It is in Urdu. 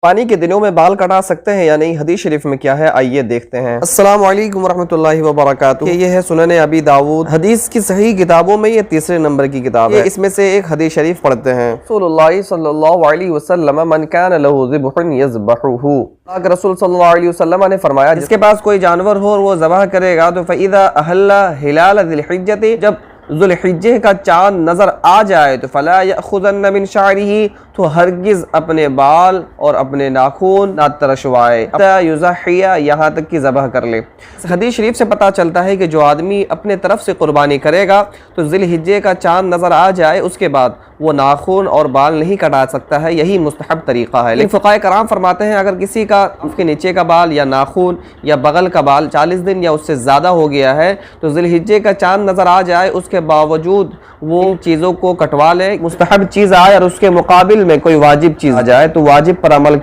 پانی کے دنوں میں بال کٹا سکتے ہیں یا نہیں؟ حدیث شریف میں کیا ہے، آئیے دیکھتے ہیں۔ السلام علیکم ورحمۃ اللہ وبرکاتہ۔ یہ ہے سنن ابی داؤد، حدیث کی صحیح کتابوں میں یہ تیسرے نمبر کی کتاب ہے۔ اس میں سے ایک حدیث شریف پڑھتے ہیں۔ رسول اللہ صلی اللہ علیہ وسلم من کان لہ ذبح یذبحہ، اگر رسول صلی اللہ علیہ وسلم نے فرمایا جس کے پاس کوئی جانور ہو اور وہ ذبح کرے گا تو فاذا احل ہلال ذی الحجہ، جب ذو الحجہ کا چاند نظر آ جائے تو فلا یأخذن من شعرہ، تو ہرگز اپنے بال اور اپنے ناخن نہ ترشوائے، حتی یضحی، یہاں تک کہ ذبح کر لے۔ حدیث شریف سے پتہ چلتا ہے کہ جو آدمی اپنے طرف سے قربانی کرے گا تو ذی الحجہ کا چاند نظر آ جائے اس کے بعد وہ ناخن اور بال نہیں کٹا سکتا ہے، یہی مستحب طریقہ ہے۔ لیکن فقہاء کرام فرماتے ہیں اگر کسی کا اس کے نیچے کا بال یا ناخن یا بغل کا بال 40 دن یا اس سے زیادہ ہو گیا ہے تو ذی الحجہ کا چاند نظر آ جائے اس کے باوجود وہ چیزوں کو کٹوا لے، مستحب چیز آئے اور اس کے مقابل میں کوئی واجب چیز آ جائے تو واجب پر عمل